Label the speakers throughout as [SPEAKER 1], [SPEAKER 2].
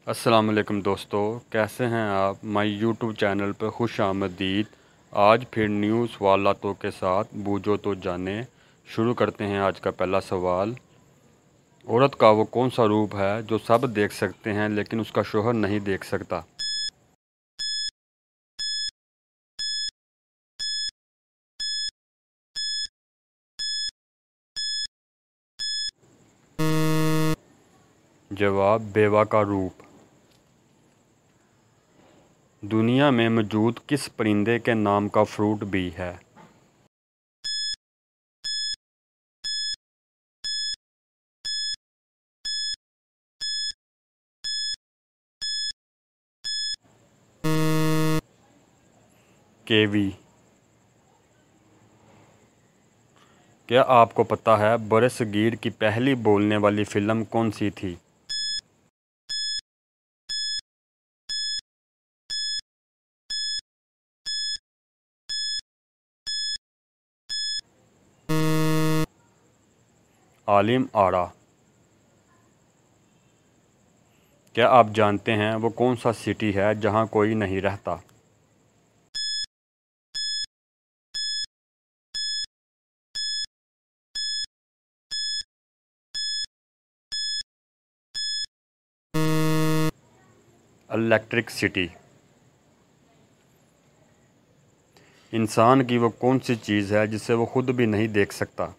[SPEAKER 1] अस्सलाम वालेकुम दोस्तों, कैसे हैं आप। माय यूट्यूब चैनल पर खुश आमदीद। आज फिर न्यू सवालातों के साथ बूझो तो जाने। शुरू करते हैं आज का पहला सवाल। औरत का वो कौन सा रूप है जो सब देख सकते हैं लेकिन उसका शोहर नहीं देख सकता। जवाब बेवा का रूप। दुनिया में मौजूद किस परिंदे के नाम का फ्रूट भी है। केवी। क्या आपको पता है बरसगीर की पहली बोलने वाली फ़िल्म कौन सी थी। आलिम आरा। क्या आप जानते हैं वो कौन सा सिटी है जहाँ कोई नहीं रहता। Electric city. इंसान की वो कौन सी चीज़ है जिसे वो खुद भी नहीं देख सकता।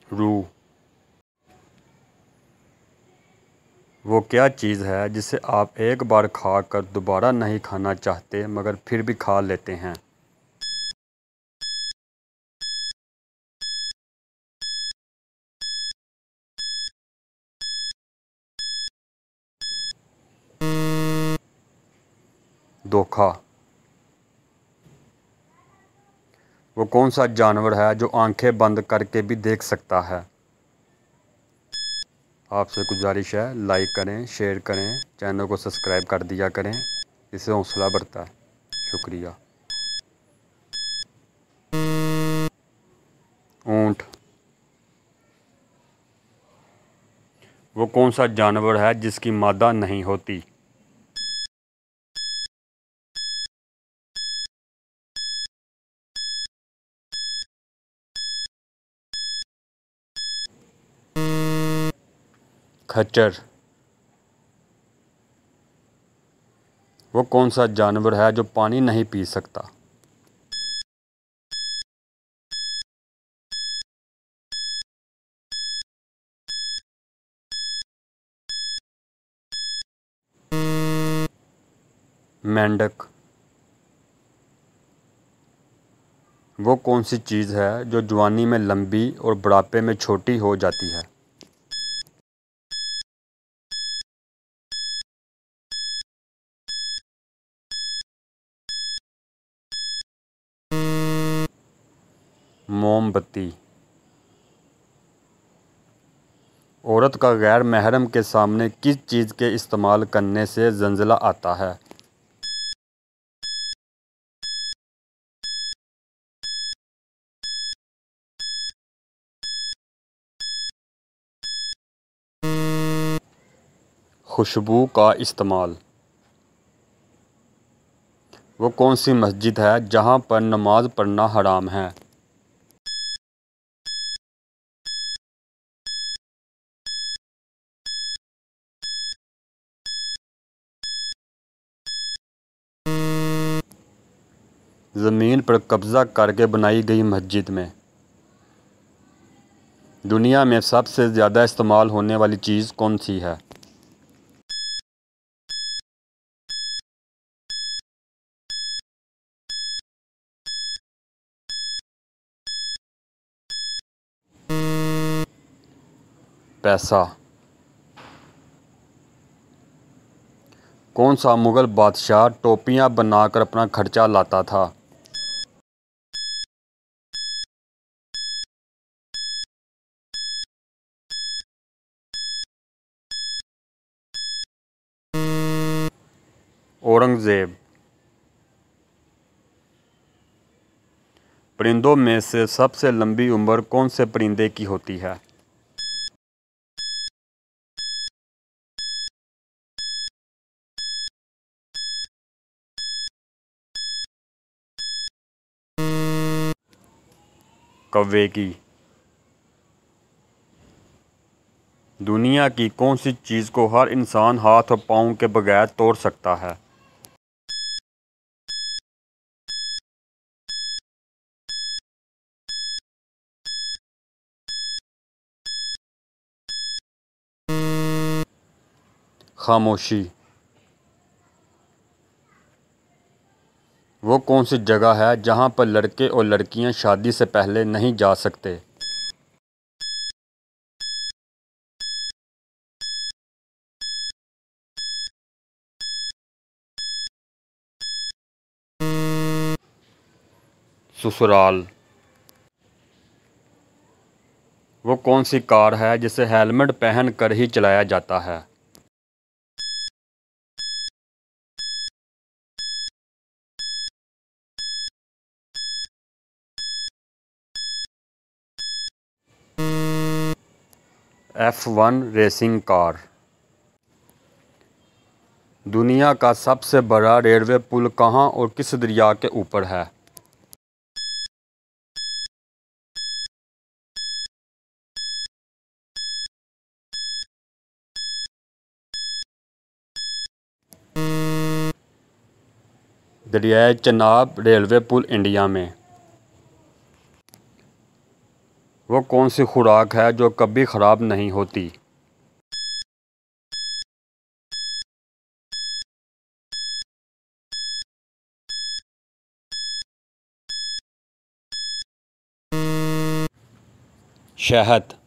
[SPEAKER 1] रूह। वो क्या चीज़ है जिसे आप एक बार खा कर दोबारा नहीं खाना चाहते मगर फिर भी खा लेते हैं। धोखा। वो कौन सा जानवर है जो आंखें बंद करके भी देख सकता है। आपसे गुजारिश है, लाइक करें, शेयर करें, चैनल को सब्सक्राइब कर दिया करें, इससे हौसला बढ़ता है। शुक्रिया। ऊँट। वो कौन सा जानवर है जिसकी मादा नहीं होती। खच्चर। वो कौन सा जानवर है जो पानी नहीं पी सकता। मेंढक। वो कौन सी चीज़ है जो जवानी में लंबी और बुढ़ापे में छोटी हो जाती है। मोमबत्ती। औरत का गैर महरम के सामने किस चीज़ के इस्तेमाल करने से ज़ंज़ला आता है। खुशबू का इस्तेमाल। वो कौन सी मस्जिद है जहाँ पर नमाज पढ़ना हराम है। ज़मीन पर कब्ज़ा करके बनाई गई मस्जिद में। दुनिया में सबसे ज़्यादा इस्तेमाल होने वाली चीज़ कौन सी है। पैसा। कौन सा मुग़ल बादशाह टोपियाँ बनाकर अपना खर्चा लाता था। औरंगज़ेब। परिंदों में से सबसे लंबी उम्र कौन से परिंदे की होती है? कौवे की। दुनिया की कौन सी चीज़ को हर इंसान हाथ और पाँव के बगैर तोड़ सकता है? खामोशी। वो कौन सी जगह है जहाँ पर लड़के और लड़कियाँ शादी से पहले नहीं जा सकते? ससुराल। वो कौन सी कार है जिसे हेलमेट पहन कर ही चलाया जाता है? F1 racing car. दुनिया का सबसे बड़ा रेलवे पुल कहाँ और किस दरिया के ऊपर है? दरियाए चेनाब रेलवे पुल इंडिया में। वो कौन सी खुराक है जो कभी ख़राब नहीं होती? शहद।